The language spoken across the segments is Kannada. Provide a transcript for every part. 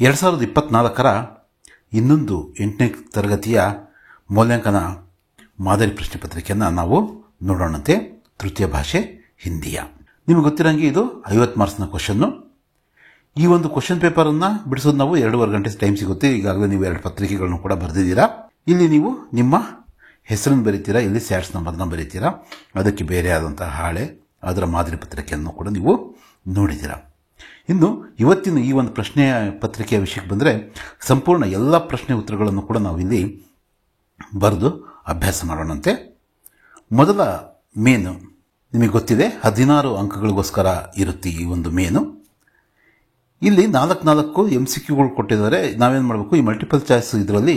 2024ರ ಇನ್ನೊಂದು 8ನೇ ತರಗತಿಯ ಮೌಲ್ಯಾಂಕನ ಮಾದರಿ ಪ್ರಶ್ನೆ ಪತ್ರಿಕೆಯನ್ನು ನಾವು ನೋಡೋಣಂತೆ. ತೃತೀಯ ಭಾಷೆ ಹಿಂದಿಯ. ನಿಮಗೆ ಗೊತ್ತಿರಂಗೆ ಇದು 50 ಮಾರ್ಕ್ಸ್ನ ಕ್ವಶನ್ನು. ಈ ಒಂದು ಕ್ವಶನ್ ಪೇಪರನ್ನು ಬಿಡಿಸೋದು ನಾವು 2.5 ಗಂಟೆ ಟೈಮ್ ಸಿಗುತ್ತೆ. ಈಗಾಗಲೇ ನೀವು 2 ಪತ್ರಿಕೆಗಳನ್ನು ಕೂಡ ಬರೆದಿದ್ದೀರಾ. ಇಲ್ಲಿ ನೀವು ನಿಮ್ಮ ಹೆಸರನ್ನು ಬರೀತೀರಾ, ಇಲ್ಲಿ ಸ್ಯಾಟ್ಸ್ ನಂಬರ್ನ ಬರೀತೀರಾ. ಅದಕ್ಕೆ ಬೇರೆ ಆದಂತಹ ಹಾಳೆ, ಅದರ ಮಾದರಿ ಪತ್ರಿಕೆಯನ್ನು ಕೂಡ ನೀವು ನೋಡಿದ್ದೀರಾ. ಇನ್ನು ಇವತ್ತಿನ ಈ ಒಂದು ಪ್ರಶ್ನೆಯ ಪತ್ರಿಕೆಯ ವಿಷಯಕ್ಕೆ ಬಂದರೆ, ಸಂಪೂರ್ಣ ಎಲ್ಲ ಪ್ರಶ್ನೆ ಉತ್ತರಗಳನ್ನು ಕೂಡ ನಾವು ಇಲ್ಲಿ ಬರೆದು ಅಭ್ಯಾಸ ಮಾಡೋಣಂತೆ. ಮೊದಲ ಮೇನು ನಿಮಗೆ ಗೊತ್ತಿದೆ, 16 ಅಂಕಗಳಿಗೋಸ್ಕರ ಇರುತ್ತೆ ಈ ಒಂದು ಮೇನು. ಇಲ್ಲಿ 4 MCQಗಳು ಕೊಟ್ಟಿದ್ದಾರೆ. ನಾವೇನು ಮಾಡಬೇಕು, ಈ ಮಲ್ಟಿಪಲ್ ಚಾಯ್ಸ್ ಇದರಲ್ಲಿ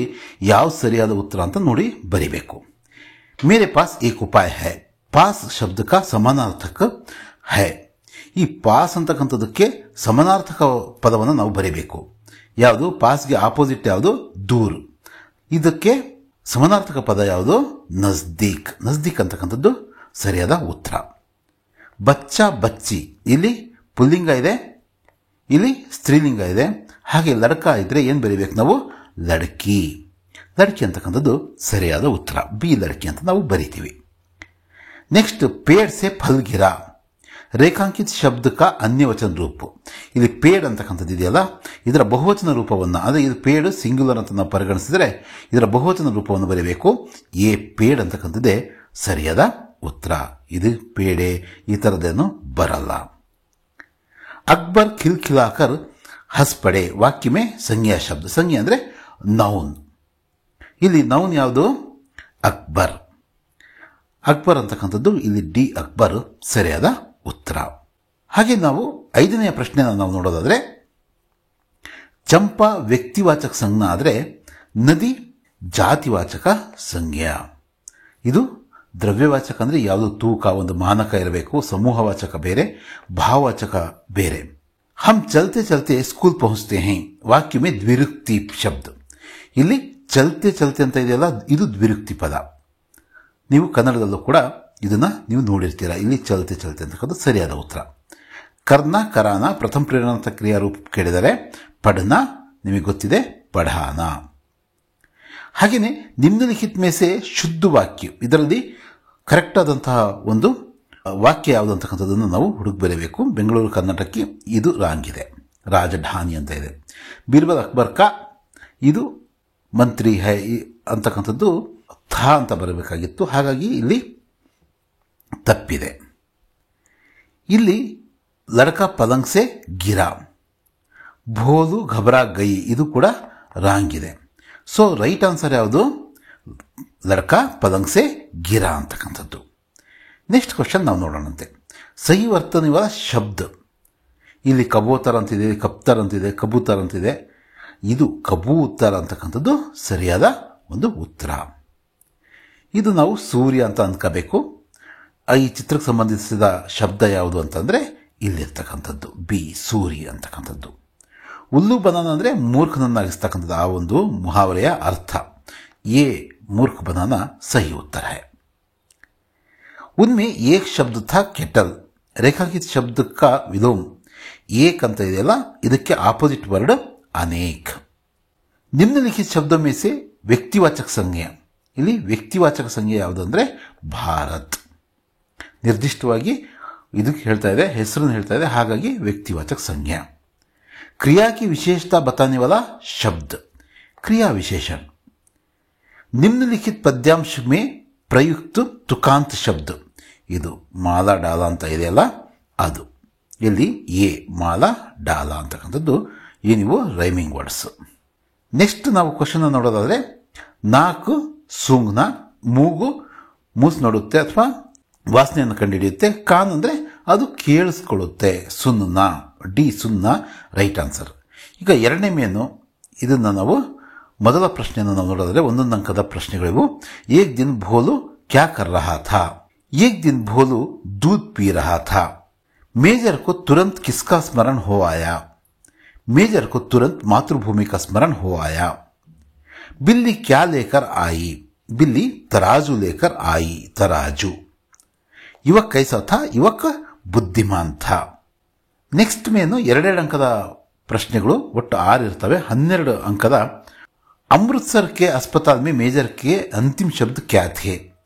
ಯಾವ ಸರಿಯಾದ ಉತ್ತರ ಅಂತ ನೋಡಿ ಬರಿಬೇಕು. ಮೇರೆ ಪಾಸ್ ಏಕ್ ಉಪಾಯ ಹೈ. ಪಾಸ್ ಶಬ್ದಕ ಸಮಾನಾರ್ಥಕ ಹೈ. ಈ ಪಾಸ್ ಅಂತಕ್ಕಂಥದ್ದಕ್ಕೆ ಸಮಾನಾರ್ಥಕ ಪದವನ್ನು ನಾವು ಬರೀಬೇಕು. ಯಾವುದು? ಪಾಸ್ಗೆ ಆಪೋಸಿಟ್ ಯಾವುದು? ದೂರ್. ಇದಕ್ಕೆ ಸಮಾನಾರ್ಥಕ ಪದ ಯಾವುದು? ನಜ್ದೀಕ್. ನಜ್ದೀಕ್ ಅಂತಕ್ಕಂಥದ್ದು ಸರಿಯಾದ ಉತ್ತರ. ಬಚ್ಚ ಬಚ್ಚಿ, ಇಲ್ಲಿ ಪುಲ್ಲಿಂಗ ಇದೆ, ಇಲ್ಲಿ ಸ್ತ್ರೀಲಿಂಗ ಇದೆ. ಹಾಗೆ ಲಡ್ಕ ಇದ್ರೆ ಏನು ಬರೀಬೇಕು ನಾವು? ಲಡ್ಕಿ. ಲಡ್ಕಿ ಅಂತಕ್ಕಂಥದ್ದು ಸರಿಯಾದ ಉತ್ತರ. ಬಿ ಲಡ್ಕಿ ಅಂತ ನಾವು ಬರಿತೀವಿ. ನೆಕ್ಸ್ಟ್, ಪೇಡ್ ಸೆ ಫಲ್ ಗಿರಾ. ರೇಖಾಂಕಿತ ಶಬ್ದಕ ಅನ್ಯವಚನ ರೂಪ. ಇಲ್ಲಿ ಪೇಡ್ ಅಂತಕ್ಕಂಥದ್ದು ಇದೆಯಲ್ಲ, ಇದರ ಬಹುವಚನ ರೂಪವನ್ನು, ಅಂದರೆ ಇದು ಪೇಡ್ ಸಿಂಗ್ಯುಲರ್ ಅಂತ ನಾವು ಪರಿಗಣಿಸಿದರೆ ಇದರ ಬಹುವಚನ ರೂಪವನ್ನು ಬರೀಬೇಕು. ಎ ಪೇಡ್ ಅಂತಕ್ಕಂಥದ್ದೇ ಸರಿಯಾದ ಉತ್ತರ. ಇದು ಪೇಡೆ ಈ ಥರದ್ದೇನು ಬರಲ್ಲ. ಅಕ್ಬರ್ ಖಿಲ್ಖಿಲಾಕರ್ ಹಸ್ ಪಡೆ. ವಾಕ್ಯ ಮೇ ಸಂಜ್ಞಾ ಶಬ್ದ. ಸಂಜ್ಞೆ ಅಂದರೆ ನೌನ್. ಇಲ್ಲಿ ನೌನ್ ಯಾವುದು? ಅಕ್ಬರ್. ಅಕ್ಬರ್ ಅಂತಕ್ಕಂಥದ್ದು ಇಲ್ಲಿ ಡಿ ಅಕ್ಬರ್ ಸರಿಯಾದ ಉತ್ತರ. ಹಾಗೆ ನಾವು 5ನೇ ಪ್ರಶ್ನೆಯನ್ನು ನಾವು ನೋಡೋದಾದರೆ, ಚಂಪಾ ವ್ಯಕ್ತಿವಾಚಕ ಸಂಜ್ಞಾ ಆದರೆ ನದಿ ಜಾತಿವಾಚಕ ಸಂಜ್ಞಾ. ಇದು ದ್ರವ್ಯವಾಚಕ ಅಂದರೆ ಯಾವುದು? ತೂಕ, ಒಂದು ಮಾನಕ ಇರಬೇಕು. ಸಮೂಹವಾಚಕ ಬೇರೆ, ಭಾವವಾಚಕ ಬೇರೆ. ಹಮ್ ಚಲ್ತೆ ಚಲ್ತೆ ಸ್ಕೂಲ್ ಪಹುಂಚತೆ ಹೈ. ವಾಕ್ಯ ಮೇ ದ್ವಿರುಕ್ತಿ ಶಬ್ದ. ಇಲ್ಲಿ ಚಲ್ತೆ ಚಲ್ತೆ ಅಂತ ಇದೆಯಲ್ಲ, ಇದು ದ್ವಿರುಕ್ತಿ ಪದ. ನೀವು ಕನ್ನಡದಲ್ಲೂ ಕೂಡ ಇದನ್ನ ನೀವು ನೋಡಿರ್ತೀರಾ. ಇಲ್ಲಿ ಚಲ್ತೆ ಚಲ್ತೆ ಅಂತಕ್ಕಂಥ ಸರಿಯಾದ ಉತ್ತರ. ಕರ್ನ ಕರಾನ ಪ್ರಥಮ ಪ್ರೇರಣಾಂತ ಕ್ರಿಯಾ ರೂಪ ಕೇಳಿದರೆ ಪಢನ ನಿಮಗೆ ಗೊತ್ತಿದೆ, ಪಢಾನ. ಹಾಗೆಯೇ ನಿಮ್ನಲಿಖಿತ ಮೇಸೆ ಶುದ್ಧ ವಾಕ್ಯ, ಇದರಲ್ಲಿ ಕರೆಕ್ಟ್ ಆದಂತಹ ಒಂದು ವಾಕ್ಯ ಯಾವುದು ಅಂತಕ್ಕಂಥದ್ದನ್ನು ನಾವು ಹುಡುಕಿ ಬರೀಬೇಕು. ಬೆಂಗಳೂರು ಕರ್ನಾಟಕಕ್ಕೆ ಇದು ರಾಂಗ್ ಇದೆ, ರಾಜಧಾನಿ ಅಂತ ಇದೆ. ಬೀರ್ಬಲ್ ಅಕ್ಬರ್ ಕಾ, ಇದು ಮಂತ್ರಿ ಹೈ ಅಂತಕ್ಕಂಥದ್ದು ಥಾ ಅಂತ ಬರಬೇಕಾಗಿತ್ತು, ಹಾಗಾಗಿ ಇಲ್ಲಿ ತಪ್ಪಿದೆ. ಇಲ್ಲಿ ಲಡ್ಕಾ ಪಲಂಗ್ ಸೆ ಗಿರಾ. ಭೋಲು ಘಬರಾ ಗೈ, ಇದು ಕೂಡ ರಾಂಗ್ ಇದೆ. ಸೊ ರೈಟ್ ಆನ್ಸರ್ ಯಾವುದು? ಲಡ್ಕಾ ಪಲಂಗ್ ಸೆ ಗಿರಾ ಅಂತಕ್ಕಂಥದ್ದು. ನೆಕ್ಸ್ಟ್ ಕ್ವಶನ್ ನಾವು ನೋಡೋಣಂತೆ. ಸಹಿ ವರ್ತನೆಯ ಶಬ್ದ. ಇಲ್ಲಿ ಕಬೂತರ್ ಅಂತಿದೆ, ಕಪ್ತರ್ ಅಂತಿದೆ, ಕಬೂತರ್ ಅಂತಿದೆ. ಇದು ಕಬೂತರ್ ಅಂತಕ್ಕಂಥದ್ದು ಸರಿಯಾದ ಒಂದು ಉತ್ತರ. ಇದು ನಾವು ಸೂರ್ಯ ಅಂತ ಅಂದ್ಕೋಬೇಕು. ಈ ಚಿತ್ರಕ್ಕೆ ಸಂಬಂಧಿಸಿದ ಶಬ್ದ ಯಾವುದು ಅಂತಂದರೆ ಇಲ್ಲಿರ್ತಕ್ಕಂಥದ್ದು ಬಿ ಸೂರಿ ಅಂತಕ್ಕಂಥದ್ದು. ಉಲ್ಲು ಬನಾನ ಅಂದರೆ ಮೂರ್ಖನನ್ನಾಗಿಸ್ತಕ್ಕಂಥದ್ದು, ಆ ಒಂದು ಮುಹಾವರೆಯ ಅರ್ಥ. ಎ ಮೂರ್ಖ ಬನಾನ ಸಹಿ ಉತ್ತರ ಹೈ. ಉನ್ಮೆ ಏಕ್ ಶಬ್ದ ಥಾ ಕೆಟಲ್. ರೇಖಾಂಕಿತ ಶಬ್ದಕ್ಕ ವಿಲೋಮ್. ಏಕ್ ಅಂತ ಇದೆಯಲ್ಲ, ಇದಕ್ಕೆ ಆಪೋಸಿಟ್ ವರ್ಡ್ ಅನೇಕ್. ನಿಮ್ನಲಿಖಿತ ಶಬ್ದ ಮೇಸೆ ವ್ಯಕ್ತಿವಾಚಕ ಸಂಜ್ಞೆ. ಇಲ್ಲಿ ವ್ಯಕ್ತಿವಾಚಕ ಸಂಜ್ಞೆ ಯಾವುದು ಅಂದರೆ ಭಾರತ್. ನಿರ್ದಿಷ್ಟವಾಗಿ ಇದಕ್ಕೆ ಹೇಳ್ತಾ ಇದೆ, ಹೆಸರನ್ನು ಹೇಳ್ತಾ ಇದೆ, ಹಾಗಾಗಿ ವ್ಯಕ್ತಿವಾಚಕ ಸಂಜ್ಞೆ. ಕ್ರಿಯಾ ಕಿ ವಿಶೇಷತಾ ಬತಾನೆ ವಾಲಾ ಶಬ್ದ. ಕ್ರಿಯಾ ವಿಶೇಷಣ. ನಿಮ್ನಲಿಖಿತ ಪದ್ಯಾಂಶ ಮೇ ಪ್ರಯುಕ್ತ ತುಕಾಂತ ಶಬ್ದ. ಇದು ಮಾಲಾ ಡಾಲಾ ಅಂತ ಇದೆಯಲ್ಲ ಅದು. ಇಲ್ಲಿ ಎ ಮಾಲಾ ಡಾಲಾ ಅಂತಕ್ಕಂಥದ್ದು ಏನಿವು ರೈಮಿಂಗ್ ವರ್ಡ್ಸ್. ನೆಕ್ಸ್ಟ್ ನಾವು ಕ್ವಶನ್ ನೋಡೋದಾದರೆ, ನಾಲ್ಕು ಸೂಂಗ್ನ, ಮೂಗು ಮೂಸ್ ನೋಡುತ್ತೆ ಅಥವಾ ವಾಸನೆಯನ್ನು ಕಂಡುಹಿಡಿಯುತ್ತೆ. ಕಾನ್ ಅಂದರೆ ಅದು ಕೇಳಿಸ್ಕೊಳ್ಳುತ್ತೆ. ಸುನ್ನ, ಡಿ ಸುನ್ನ ರೈಟ್ ಆನ್ಸರ್. ಈಗ 2ನೇ ಮೇನು, ಇದನ್ನು ನಾವು ಮೊದಲ ಪ್ರಶ್ನೆಯನ್ನು ನಾವು ನೋಡೋದಾದರೆ 1 ಅಂಕದ ಪ್ರಶ್ನೆಗಳಿವು. ಏಕ್ ದಿನ ಭೋಲು ಕ್ಯಾ ಕರ್ ರಹಾ ಥಾ. ಏಕ್ ದಿನ ಭೋಲು दूध पी रहा था. मेजर को तुरंत किसका स्मरण हो आया. मेजर को तुरंत मातृभूमि का स्मरण हो आया. बिल्ली क्या लेकर आई. बिल्ली तराजू लेकर आई. तराजू. युवक कैसा था. युवक बुद्धिमान था. ನೆಕ್ಸ್ಟ್ ಮೇನು 2 ಅಂಕದ ಪ್ರಶ್ನೆಗಳು ಒಟ್ಟು 6 ಇರ್ತವೆ. 12 ಅಂಕದ अमृतसर के अस्पताल में मेजर के अंतिम शब्द क्या थे?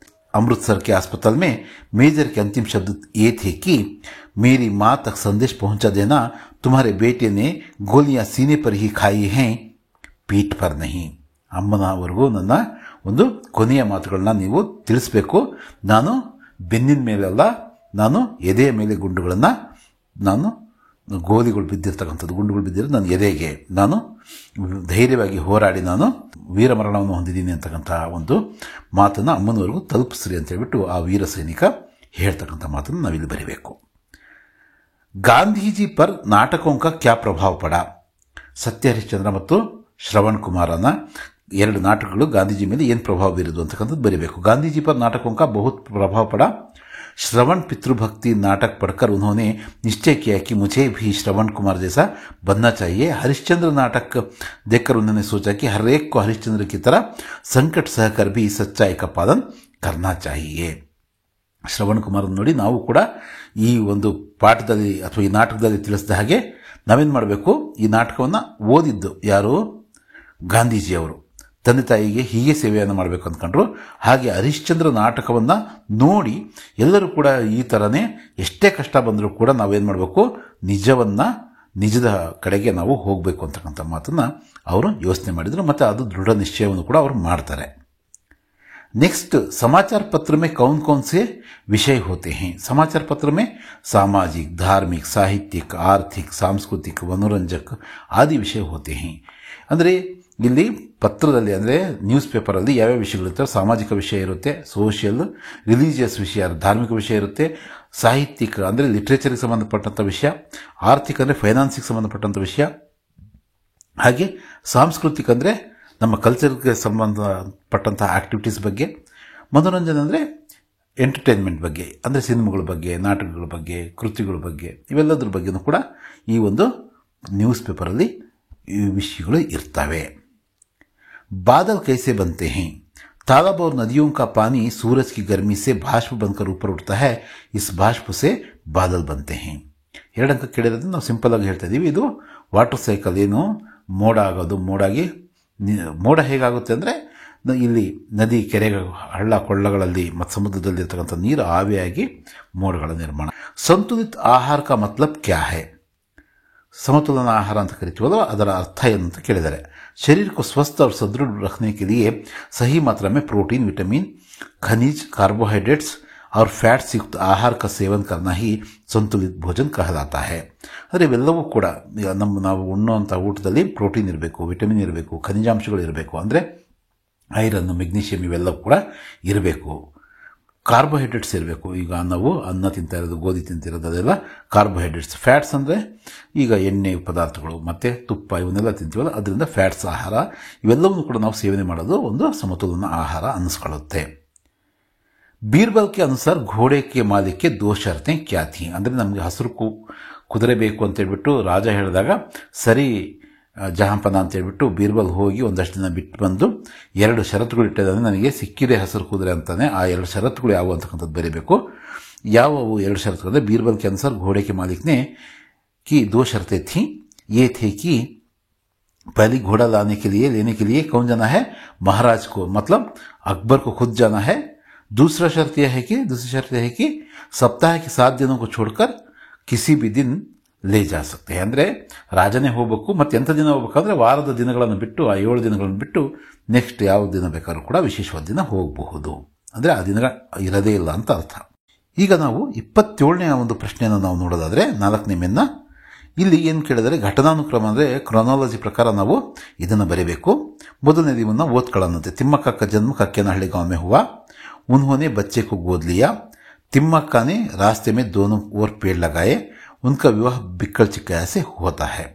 अमृतसर के अस्पताल में मेजर के अंतिम शब्द ये थे कि मेरी मां तक संदेश पहुंचा देना, तुम्हारे बेटे ने गोलियां सीने पर ही खाई हैं, पीठ पर नहीं. ಅಮ್ಮನವರೆಗೂ ನನ್ನ ಒಂದು ಕೊನೆಯ ಮಾತುಗಳನ್ನ ನೀವು ತಿಳಿಸಬೇಕು. ನಾನು ಬೆನ್ನಿನ ಮೇಲೆಲ್ಲ, ನಾನು ಎದೆಯ ಮೇಲೆ ಗುಂಡುಗಳನ್ನು, ನಾನು ಗೋಲಿಗಳು ಬಿದ್ದಿರ್ತಕ್ಕಂಥದ್ದು, ಗುಂಡುಗಳು ಬಿದ್ದಿರೋದು ನನ್ನ ಎದೆಗೆ, ನಾನು ಧೈರ್ಯವಾಗಿ ಹೋರಾಡಿ ನಾನು ವೀರಮರಣವನ್ನು ಹೊಂದಿದ್ದೀನಿ ಅಂತಕ್ಕಂಥ ಒಂದು ಮಾತನ್ನು ಅಮ್ಮನವರೆಗೂ ತಲುಪಿಸ್ರಿ ಅಂತ ಹೇಳ್ಬಿಟ್ಟು ಆ ವೀರ ಸೈನಿಕ ಹೇಳ್ತಕ್ಕಂಥ ಮಾತನ್ನು ನಾವಿಲ್ಲಿ ಬರೀಬೇಕು. ಗಾಂಧೀಜಿ ಪರ್ ನಾಟಕೋಂಕ ಕ್ಯಾ ಪ್ರಭಾವ ಪಡ? ಸತ್ಯ ಹರಿಶ್ಚಂದ್ರ ಮತ್ತು ಶ್ರವಣ್ ಕುಮಾರನ 2 ನಾಟಕಗಳು ಗಾಂಧೀಜಿ ಮೇಲೆ ಏನು ಪ್ರಭಾವ ಬೀರಿದ್ದು ಅಂತಕ್ಕಂಥದ್ದು ಬರೀಬೇಕು. ಗಾಂಧೀಜಿ ಪರ್ नाटकों का बहुत प्रभाव पड़ा. श्रवण पितृभक्ति नाटक पढ़कर उन्होंने निश्चय किया कि मुझे भी श्रवण कुमार जैसा बनना चाहिए. हरिश्चंद्र नाटक देखकर उन्होंने सोचा कि हर एक को हरिश्चंद्र की तरह संकट सहकर भी सच्चाई का पालन करना चाहिए. ಶ್ರವಣ್ ಕುಮಾರ್ ನೋಡಿ, ನಾವು ಕೂಡ ಈ ಒಂದು ಪಾಠದಲ್ಲಿ ಅಥವಾ ಈ ನಾಟಕದಲ್ಲಿ ತಿಳಿಸಿದ ಹಾಗೆ ನಾವೇನು ಮಾಡಬೇಕು, ಈ ನಾಟಕವನ್ನು ಓದಿದ್ದು ಯಾರು? ಗಾಂಧೀಜಿಯವರು. ತಂದೆ ತಾಯಿಗೆ ಹೀಗೆ ಸೇವೆಯನ್ನು ಮಾಡಬೇಕು ಅಂದ್ಕೊಂಡ್ರು. ಹಾಗೆ ಹರಿಶ್ಚಂದ್ರ ನಾಟಕವನ್ನು ನೋಡಿ ಎಲ್ಲರೂ ಕೂಡ ಈ ಥರನೇ ಎಷ್ಟೇ ಕಷ್ಟ ಬಂದರೂ ಕೂಡ ನಾವೇನು ಮಾಡಬೇಕು, ನಿಜದ ಕಡೆಗೆ ನಾವು ಹೋಗಬೇಕು ಅಂತಕ್ಕಂಥ ಮಾತನ್ನು ಅವರು ಯೋಚನೆ ಮಾಡಿದರು. ಮತ್ತು ಅದು ದೃಢ ನಿಶ್ಚಯವನ್ನು ಕೂಡ ಅವರು ಮಾಡ್ತಾರೆ. नेक्स्ट, समाचार पत्र में कौन कौन से विषय होते हैं? समाचार पत्र में सामाजिक, धार्मिक, साहित्यिक, आर्थिक, सांस्कृतिक, मनोरंजक आदि विषय होते हैं. ಅಂದರೆ ಇಲ್ಲಿ ಪತ್ರದಲ್ಲಿ, ಅಂದರೆ ನ್ಯೂಸ್ ಪೇಪರಲ್ಲಿ ಯಾವ್ಯಾವ ವಿಷಯಗಳಿರ್ತವೆ? ಸಾಮಾಜಿಕ ವಿಷಯ ಇರುತ್ತೆ, ಸೋಷಿಯಲ್ ರಿಲಿಜಿಯಸ್ ವಿಷಯ, ಧಾರ್ಮಿಕ ವಿಷಯ ಇರುತ್ತೆ, ಸಾಹಿತ್ಯಿಕ ಅಂದರೆ ಲಿಟ್ರೇಚರ್ಗೆ ಸಂಬಂಧಪಟ್ಟಂಥ ವಿಷಯ, ಆರ್ಥಿಕ ಅಂದರೆ ಫೈನಾನ್ಸಿಗೆ ಸಂಬಂಧಪಟ್ಟಂಥ ವಿಷಯ, ಹಾಗೆ ಸಾಂಸ್ಕೃತಿಕ ಅಂದರೆ ನಮ್ಮ ಕಲ್ಚರ್ಗೆ ಸಂಬಂಧಪಟ್ಟಂಥ ಆಕ್ಟಿವಿಟೀಸ್ ಬಗ್ಗೆ, ಮನೋರಂಜನೆ ಅಂದರೆ ಎಂಟರ್ಟೈನ್ಮೆಂಟ್ ಬಗ್ಗೆ, ಅಂದರೆ ಸಿನಿಮಾಗಳ ಬಗ್ಗೆ, ನಾಟಕಗಳ ಬಗ್ಗೆ, ಕೃತಿಗಳ ಬಗ್ಗೆ, ಇವೆಲ್ಲದ್ರ ಬಗ್ಗೆನೂ ಕೂಡ ಈ ಒಂದು ನ್ಯೂಸ್ ಪೇಪರಲ್ಲಿ ಈ ವಿಷಯಗಳು ಇರ್ತವೆ. बादल कैसे बनते हैं? तालाब और नदियों का पानी सूरज की गर्मी से भाष्प बनकर ऊपर उठता है, इस भाष्प से बादल बनते हैं. 2 ಅಂಕ ಕೇಳಿರೋದನ್ನ ನಾವು ಸಿಂಪಲ್ ಆಗಿ ಹೇಳ್ತಾ ಇದ್ದೀವಿ. ಇದು ವಾಟರ್ ಸೈಕಲ್. ಏನು ಮೋಡ ಆಗೋದು, ಮೋಡ ಹೇಗಾಗುತ್ತೆ ಅಂದರೆ ಇಲ್ಲಿ ನದಿ, ಕೆರೆ, ಹಳ್ಳ ಕೊಳ್ಳಗಳಲ್ಲಿ ಮತ್ತು ಸಮುದ್ರದಲ್ಲಿ ಇರ್ತಕ್ಕಂಥ ನೀರು ಆವಿಯಾಗಿ ಮೋಡಗಳ ನಿರ್ಮಾಣ. ಸಂತುಲಿತ ಆಹಾರ ಕಾ ಮತ್ಲಬ್ ಕ್ಯಾ ಹೈ? ಸಮತೋಲನ ಆಹಾರ ಅಂತ ಕರಿತೀವಲ್ಲ, ಅದರ ಅರ್ಥ ಏನು ಅಂತ ಕೇಳಿದ್ದಾರೆ. शरीर को स्वस्थ और सुदृढ़ रखने के लिए सही मात्रा में प्रोटीन, विटामिन, खनिज, कार्बोहाइड्रेट्स और फैट्स युक्त आहार का सेवन करना ही संतुलित भोजन कहलाता है. ಅಂದರೆ ಇವೆಲ್ಲವೂ ಕೂಡ ನಾವು ಉಣ್ಣುವಂಥ ಊಟದಲ್ಲಿ ಪ್ರೋಟೀನ್ ಇರಬೇಕು, ವಿಟಮಿನ್ ಇರಬೇಕು, ಖನಿಜಾಂಶಗಳು ಇರಬೇಕು, ಅಂದರೆ ಐರನ್, ಮೆಗ್ನೀಷಿಯಂ ಇವೆಲ್ಲವೂ ಕೂಡ ಇರಬೇಕು. ಕಾರ್ಬೋಹೈಡ್ರೇಟ್ಸ್ ಇರಬೇಕು. ಈಗ ನಾವು ಅನ್ನ ತಿಂತಾ ಇರೋದು, ಗೋಧಿ ತಿಂತಿರೋದು, ಅದೆಲ್ಲ ಕಾರ್ಬೋಹೈಡ್ರೇಟ್ಸ್. ಫ್ಯಾಟ್ಸ್ ಅಂದರೆ ಈಗ ಎಣ್ಣೆ ಪದಾರ್ಥಗಳು ಮತ್ತು ತುಪ್ಪ ಇವನ್ನೆಲ್ಲ ತಿಂತೀವಲ್ಲ, ಅದರಿಂದ ಫ್ಯಾಟ್ಸ್ ಆಹಾರ. ಇವೆಲ್ಲವನ್ನೂ ಕೂಡ ನಾವು ಸೇವನೆ ಮಾಡೋದು ಒಂದು ಸಮತೋಲನ ಆಹಾರ ಅನ್ನಿಸ್ಕೊಳ್ಳುತ್ತೆ. ಬೀರ್ಬಲ್ ಕೆ ಅನುಸಾರ ಘೋಡೆ ಕೆ ಮಾಲಿಕ್ಕೆ 2 ಷರತೆ ಕ್ಯಾ ಥಿ? ಅಂದರೆ ನಮಗೆ ಹಸಿರು ಕುದುರೆ ಬೇಕು ಅಂತ ಹೇಳ್ಬಿಟ್ಟು ರಾಜ ಹೇಳಿದಾಗ ಸರಿ ಜಹಾಂಪನ ಅಂತ ಹೇಳ್ಬಿಟ್ಟು ಬೀರ್ಬಲ್ ಹೋಗಿ ಒಂದಷ್ಟು ದಿನ ಬಿಟ್ಟು ಬಂದು 2 ಷರತ್ತುಗಳು ಇಟ್ಟಿದ್ದಾನೆ, ನನಗೆ ಸಿಕ್ಕಿದೆ ಹಸಿರು ಕುದುರೆ ಅಂತಾನೆ. ಆ 2 ಷರತ್ತುಗಳು ಯಾವುವು ಅಂತಕ್ಕಂಥದ್ದು ಬರೀಬೇಕು. ಯಾವುವು 2 ಷರತ್ತುಗಳು ಅಂದರೆ ಬೀರ್ಬಲ್ ಕೆ ಅನುಸಾರ ಘೋಡೆ ಕೆ ಮಾಲಿಕ್ನೆ की 2 शर्तें थी. ये थे कि पहली घोड़ा लेने के लिए कौन जाना है? महाराज को, मतलब अकबर को खुद जाना है. दूसरी शर्त यह है कि सप्ताह के 7 दिनों को छोड़कर किसी भी दिन ले जा सकते हैं. ಅಂದರೆ ರಾಜನೇ ಹೋಗಬೇಕು. ಮತ್ತು ಎಂಥ ದಿನ ಹೋಗ್ಬೇಕಂದ್ರೆ ವಾರದ ದಿನಗಳನ್ನು ಬಿಟ್ಟು, ಆ 7 ದಿನಗಳನ್ನು ಬಿಟ್ಟು ನೆಕ್ಸ್ಟ್ ಯಾವ ದಿನ ಬೇಕಾದ್ರೂ ಕೂಡ ವಿಶೇಷವಾದ ದಿನ ಹೋಗಬಹುದು. ಅಂದರೆ ಆ ದಿನ ಇರೋದೇ ಇಲ್ಲ ಅಂತ ಅರ್ಥ. ಈಗ ನಾವು 27ನೇ ಒಂದು ಪ್ರಶ್ನೆಯನ್ನು ನಾವು ನೋಡೋದಾದರೆ 4ನೇ ಮೇನ್ನ ಇಲ್ಲಿ ಏನು ಕೇಳಿದರೆ ಘಟನಾನುಕ್ರಮ ಅಂದರೆ ಕ್ರೊನಾಲಜಿ ಪ್ರಕಾರ ನಾವು ಇದನ್ನು ಬರೀಬೇಕು. ಮೊದಲನೇ ದಿವನ್ನ ಓದ್ಕೊಳ್ಳೋಣಂತೆ. ತಿಮ್ಮಕ್ಕ का जन्म कक्केनहಳ್ಳಿ गांव में हुआ. उन्होंने बच्चे को गोद लिया. तिम्मक्का ने रास्ते में दोनों ओर पेड़ लगाए. उनका विवाह बिक्कल चिಕ್ಕಯ್ಯ से होता है.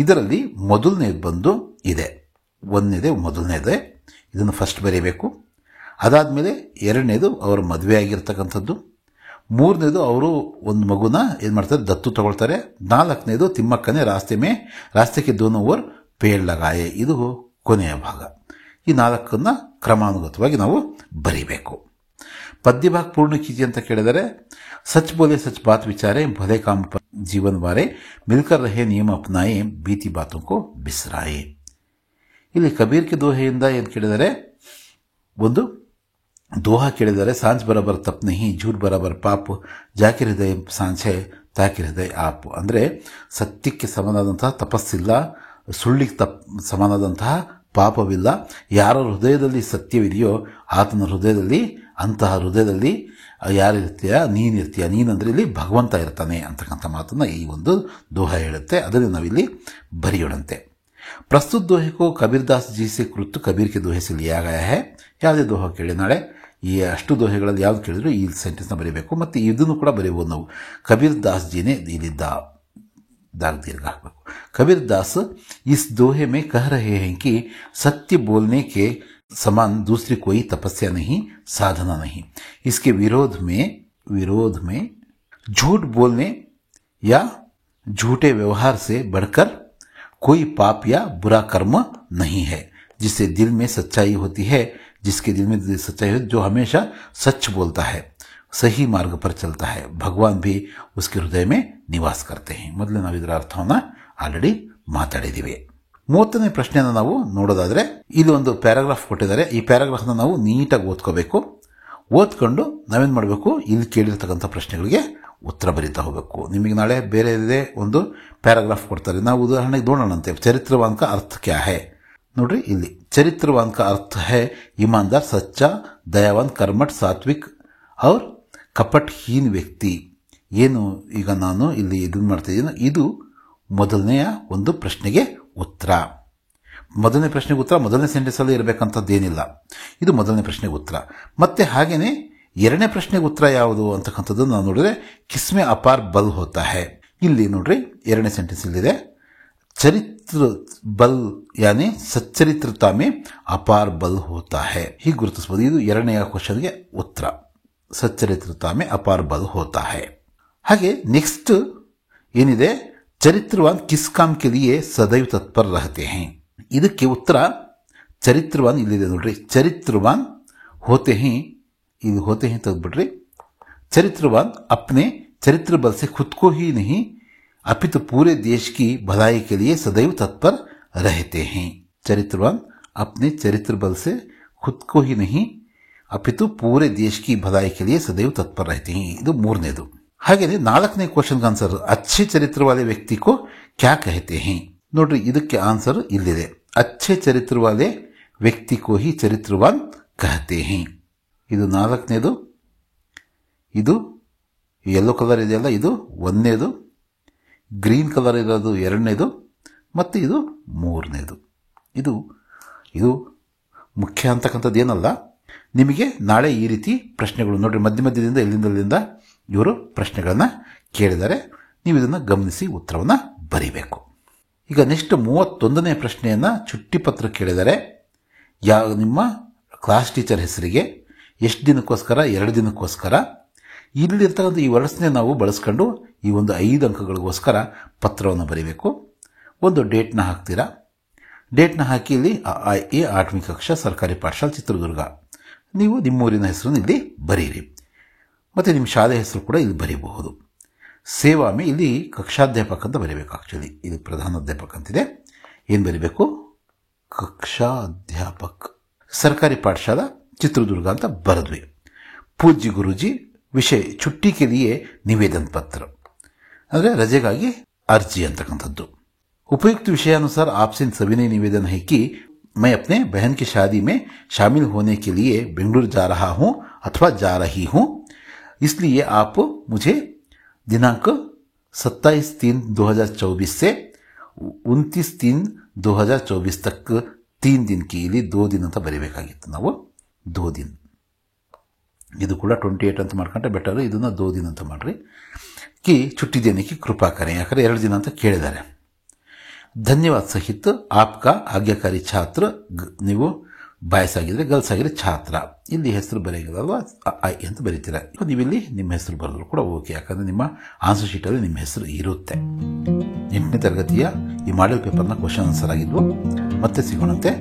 ಇದರಲ್ಲಿ ಮೊದಲನೇದು ಬಂದು ಇದೆ, ಮೊದಲನೇದೇ ಇದನ್ನು ಫಸ್ಟ್ ಬರೀಬೇಕು. ಅದಾದಮೇಲೆ 2ನೇದು ಅವರ ಮದುವೆ ಆಗಿರ್ತಕ್ಕಂಥದ್ದು. 3ನೇದು ಅವರು ಒಂದು ಮಗುನ ಏನು ಮಾಡ್ತಾರೆ, ದತ್ತು ತಗೊಳ್ತಾರೆ. 4ನೇದು ತಿಮ್ಮಕ್ಕನೇ ರಾಸ್ತೆಗೆ ದೋನೋ ಓರ್ ಪೇಡ್ ಲಗಾಯೆ. ಇದು ಕೊನೆಯ ಭಾಗ. ಈ 4ನ್ನ ಕ್ರಮಾನುಗತವಾಗಿ ನಾವು ಬರೀಬೇಕು. ಪದ್ಯ ಭಾಗ ಪೂರ್ಣ ಕೀಜಿ ಅಂತ ಕೇಳಿದರೆ ಸಚ್ ಬೋಲೆ ಸಚ್ ಬಾತ್ ವಿಚಾರೆ ಭಲೆ ಕಾಮ जीवन वारे मिलकर रहे नियम अपनाए बीती बातों को बिसराए. ಇಲ್ಲಿ ಕಬೀರ್ ಕೆ ದೋಹೆಯಿಂದ ಏನು ಕೇಳಿದರೆ, ಒಂದು ದೋಹಾ ಕೇಳಿದರೆ, ಸಾಂಜ್ ಬರಬರ್ ತಪ್ ನಹಿ ಝೂಟ್ ಬರಬರ್ ಪಾಪ್ ಜಾಕಿರ್ ಹೃದಯ ಸಾಂಚೆ ತಾಕಿರ್ ಹೃದಯ ಆಪ್. ಅಂದರೆ ಸತ್ಯಕ್ಕೆ ಸಮನಾದಂತಹ ತಪಸ್ಸಿಲ್ಲ, ಸುಳ್ಳಿಗೆ ಸಮನಾದಂತಹ ಪಾಪವಿಲ್ಲ. ಯಾರ ಹೃದಯದಲ್ಲಿ ಸತ್ಯವಿದೆಯೋ ಆತನ ಹೃದಯದಲ್ಲಿ, ಅಂತಹ ಹೃದಯದಲ್ಲಿ ಯಾರಿರ್ತೀಯ, ನೀನಿರ್ತೀಯ. ನೀನಂದ್ರೆ ಇಲ್ಲಿ ಭಗವಂತ ಇರ್ತಾನೆ ಅಂತಕ್ಕಂಥ ಮಾತನ್ನು ಈ ಒಂದು ದೋಹ ಹೇಳುತ್ತೆ. ಅದನ್ನು ನಾವಿಲ್ಲಿ ಬರೆಯೋಣಂತೆ. ಪ್ರಸ್ತುತ दोहे को कबीरदास जी से कृत कबीर के दोहे से लिया गया है. ಯಾವುದೇ ದೋಹ ಕೇಳಿ ನಾಳೆ ಈ ಅಷ್ಟು ದೋಹೆಗಳಲ್ಲಿ ಯಾವ್ದು ಕೇಳಿದ್ರು ಈ ಸೆಂಟೆನ್ಸ್ನ ಬರೀಬೇಕು. ಮತ್ತು ಇದನ್ನು ಕೂಡ ಬರೀಬೋದು ನಾವು. कबीर दास जी ने ಇಲ್ಲಿ दाग दीर्घ हाकಬೇಕು. कबीर दास इस दोहे में कह रहे हैं कि सत्य बोलने के समान दूसरी कोई तपस्या नहीं, साधना नहीं. इसके विरोध में झूठ बोलने या झूठे व्यवहार से बढ़कर कोई पाप या बुरा कर्म नहीं है. जिससे दिल में सच्चाई होती है, जिसके दिल में सच्चाई होती है, जो हमेशा सच बोलता है, सही मार्ग पर चलता है, भगवान भी उसके हृदय में निवास करते हैं. ಮೊದಲು ನಾವು ಇದರ ಅರ್ಥವನ್ನು ಆಲ್ರೆಡಿ ಮಾತಾಡಿದ್ದೀವಿ. 30ನೇ ಪ್ರಶ್ನೆಯನ್ನು ನಾವು ನೋಡೋದಾದ್ರೆ, ಇಲ್ಲಿ ಒಂದು ಪ್ಯಾರಾಗ್ರಾಫ್ ಕೊಟ್ಟಿದ್ದಾರೆ. ಈ ಪ್ಯಾರಾಗ್ರಾಫ್ನ ನಾವು ನೀಟಾಗಿ ಓದ್ಕೋಬೇಕು. ಓದ್ಕೊಂಡು ನಾವೇನು ಮಾಡಬೇಕು, ಇಲ್ಲಿ ಕೇಳಿರ್ತಕ್ಕಂಥ ಪ್ರಶ್ನೆಗಳಿಗೆ ಉತ್ತರ ಬರೀತಾ ಹೋಗಬೇಕು. ನಿಮಗೆ ನಾಳೆ ಬೇರೆ ಒಂದು ಪ್ಯಾರಾಗ್ರಾಫ್ ಕೊಡ್ತಾರೆ. ನಾವು ಉದಾಹರಣೆಗೆ ನೋಡೋಣಂತೆ. ಚರಿತ್ರವಾನ್ ಕಾ ಅರ್ಥ ಕ್ಯಾ ಹೈ. ನೋಡ್ರಿ, ಇಲ್ಲಿ ಚರಿತ್ರವಾನ್ ಕಾ ಅರ್ಥ ಹೈ ईमानदार, सच्चा, दयावान, कर्मठ, सात्विक और ಕಪಟ್ಹೀನ್ ವ್ಯಕ್ತಿ. ಏನು ಈಗ ನಾನು ಇಲ್ಲಿ ಇದನ್ನು ಮಾಡ್ತಿದ್ದೀನಿ, ಇದು ಮೊದಲನೆಯ ಒಂದು ಪ್ರಶ್ನೆಗೆ ಉತ್ತರ. ಮೊದಲನೇ ಪ್ರಶ್ನೆಗೆ ಉತ್ತರ ಮೊದಲನೇ ಸೆಂಟೆನ್ಸಲ್ಲಿ ಇರಬೇಕಂತದ್ದೇನಿಲ್ಲ. ಇದು ಮೊದಲನೇ ಪ್ರಶ್ನೆಗೆ ಉತ್ತರ. ಮತ್ತೆ ಹಾಗೇನೆ ಎರಡನೇ ಪ್ರಶ್ನೆಗೆ ಉತ್ತರ ಯಾವುದು ಅಂತಕ್ಕಂಥದ್ದು ನಾವು ನೋಡಿದ್ರೆ, ಕಿಸ್ಮೆ ಅಪಾರ್ ಬಲ್ ಹೋತಾ ಹೈ. ಇಲ್ಲಿ ನೋಡ್ರಿ, ಎರಡನೇ ಸೆಂಟೆನ್ಸ್ ಇಲ್ಲಿದೆ. ಚರಿತ್ರ ಬಲ್ ಯಾನಿ ಸಚ್ಚರಿತ್ರತಾ ಮೇ ಅಪಾರ್ ಬಲ್ ಹೋತಾ ಹೈ. ಹೀಗೆ ಗುರುತಿಸಬಹುದು. ಇದು ಎರಡನೆಯ ಕ್ವಶನ್ಗೆ ಉತ್ತರ. ಸಚ್ಚರಿತ್ರತಾ ಮೇ ಅಪಾರ್ ಬಲ್ ಹೋತಾ ಹೈ. ಹಾಗೆ ನೆಕ್ಸ್ಟ್ ಏನಿದೆ, ಚರಿತ್ರವಾನ್ ಕಿಸ್ ಕಾಮ್ ಕೆ ಲಿಯೆ ಸದೈವ್ ತತ್ಪರ್ ರಹತೆ ಹೈ. ಇದಕ್ಕೆ ಉತ್ತರ ಚರಿತ್ರವಾನ್ ಇಲ್ಲಿದೆ ನೋಡ್ರಿ. ಚರಿತ್ರವಾನ್ ಹೋತೆ ಹೈ, ಇದು ಹೋತೆ ಹೈ ತೆಗೆದ್ಬಿಟ್ರಿ. चरित्रवान अपने चरित्र बल से खुद को ही नहीं अपितु पूरे देश की भलाई के लिए सदैव तत्पर रहते हैं. चरित्रवान अपने चरित्र बल से खुद को ही नहीं अपितु पूरे देश की भलाई के लिए सदैव तत्पर रहते हैं. ಇದು ಮೂರನೇದು. ಹಾಗೆಯೇ ನಾಲ್ಕನೇ ಕ್ವಶನ್ಗೆ ಆನ್ಸರ್, अच्छे चरित्र वाले व्यक्ति को क्या कहते हैं. ನೋಡ್ರಿ, ಇದಕ್ಕೆ ಆನ್ಸರ್ ಇಲ್ಲಿದೆ. अच्छे चरित्र वाले व्यक्ति को ही चरित्रवान कहते हैं. ಇದು ನಾಲ್ಕನೇದು. ಇದು ಯೆಲ್ಲೋ ಕಲರ್ ಇದೆಯಲ್ಲ, ಇದು ಒಂದನೇದು. ಗ್ರೀನ್ ಕಲರ್ ಇರೋದು ಎರಡನೇದು, ಮತ್ತು ಇದು ಮೂರನೇದು. ಇದು ಮುಖ್ಯ ಅಂತಕ್ಕಂಥದ್ದು ಏನಲ್ಲ. ನಿಮಗೆ ನಾಳೆ ಈ ರೀತಿ ಪ್ರಶ್ನೆಗಳು ನೋಡ್ರಿ, ಮಧ್ಯದಿಂದ ಎಲ್ಲಿಂದ ಇವರು ಪ್ರಶ್ನೆಗಳನ್ನು ಕೇಳಿದ್ದಾರೆ. ನೀವು ಇದನ್ನು ಗಮನಿಸಿ ಉತ್ತರವನ್ನು ಬರೀಬೇಕು. ಈಗ ನೆಕ್ಸ್ಟ್ 31ನೇ ಪ್ರಶ್ನೆಯನ್ನು ಚುಟ್ಟಿ ಪತ್ರ ಕೇಳಿದ್ದಾರೆ. ನಿಮ್ಮ ಕ್ಲಾಸ್ ಟೀಚರ್ ಹೆಸರಿಗೆ ಎಷ್ಟು ದಿನಕ್ಕೋಸ್ಕರ, 2 ದಿನಕ್ಕೋಸ್ಕರ. ಇಲ್ಲಿರ್ತಕ್ಕಂಥ ಈ ವರ್ಡ್ಸ್ನೇ ನಾವು ಬಳಸ್ಕೊಂಡು ಈ ಒಂದು 5 ಅಂಕಗಳಿಗೋಸ್ಕರ ಪತ್ರವನ್ನು ಬರೀಬೇಕು. ಒಂದು ಡೇಟ್ನ ಹಾಕ್ತೀರಾ. ಡೇಟ್ನ ಹಾಕಿ ಇಲ್ಲಿ 8वीं ಕಕ್ಷಾ ಸರ್ಕಾರಿ ಪಾಠಶಾಲೆ ಚಿತ್ರದುರ್ಗ. ನೀವು ನಿಮ್ಮೂರಿನ ಹೆಸರನ್ನು ಇಲ್ಲಿ ಬರೀರಿ. ಮತ್ತು ನಿಮ್ಮ ಶಾಲೆ ಹೆಸರು ಕೂಡ ಇಲ್ಲಿ ಬರೀಬಹುದು. ಸೇವಾಮೆ ಇಲ್ಲಿ ಕಕ್ಷಾಧ್ಯಾಪಕ ಅಂತ ಬರೀಬೇಕು. ಆಕ್ಚುಲಿ ಇದು ಪ್ರಧಾನಾಧ್ಯಾಪಕ ಅಂತಿದೆ. ಏನು ಬರೀಬೇಕು? ಕಕ್ಷಾಧ್ಯಾಪಕ್ ಸರ್ಕಾರಿ ಪಾಠಶಾಲಾ ಚಿತ್ರದುರ್ಗ ಅಂತ ಬರೆದ್ವಿ. ಪೂಜ್ಯ ಗುರುಜಿ ವಿಷಯ छुट्टी के लिए निवेदन पत्र, ಅಂದರೆ ರಜೆಗಾಗಿ ಅರ್ಜಿ ಅಂತಕ್ಕಂಥದ್ದು. उपयुक्त विषयानुसार आपसे सविनय निवेदन है कि मैं अपने बहन की शादी में शामिल होने के लिए बेंगलुरु जा रहा हूं अथवा जा रही हूं. इसलिए आप मुझे दिनांक 27/3/2024 से 29/3/2024 तक 3 दिन की, ಇಲ್ಲಿ 2 दिन ಅಂತ ಬರೀಬೇಕಾಗಿತ್ತು ನಾವು. 2 दिन. ಇದು ಕೂಡ 28 ಅಂತ ಮಾಡ್ಕೊಂಡ್ರೆ ಬೆಟರ್. ಇದನ್ನ 2 दिन ಅಂತ ಮಾಡ್ರಿ. ಕಿ छुट्टी देने की कृपा करें. ಯಾಕಂದ್ರೆ 2 दिन ಅಂತ ಕೇಳಿದ್ದಾರೆ. ಧನ್ಯವಾದ ಸಹಿತ ಆಪ್ಕಾ ಆಜ್ಞಾಕಾರಿ ಛಾತ್ರ. ನೀವು ಬಾಯ್ಸ್ ಆಗಿದ್ರೆ, ಗರ್ಲ್ಸ್ ಆಗಿದ್ರೆ ಛಾತ್ರ. ಇಲ್ಲಿ ಹೆಸರು ಬರೆಯೋದಲ್ವಾ, ಐ ಅಂತ ಬರೀತೀರಾ. ನೀವಿಲ್ಲಿ ನಿಮ್ಮ ಹೆಸರು ಬರೆದ್ರು ಕೂಡ ಓಕೆ, ಯಾಕಂದ್ರೆ ನಿಮ್ಮ ಆನ್ಸರ್ ಶೀಟಲ್ಲಿ ನಿಮ್ಮ ಹೆಸರು ಇರುತ್ತೆ. 8ನೇ ತರಗತಿಯ ಈ ಮಾಡೆಲ್ ಪೇಪರ್ನ ಕ್ವಶನ್ ಆನ್ಸರ್ ಆಗಿದ್ವು. ಮತ್ತೆ ಸಿಗೋಣಂತೆ.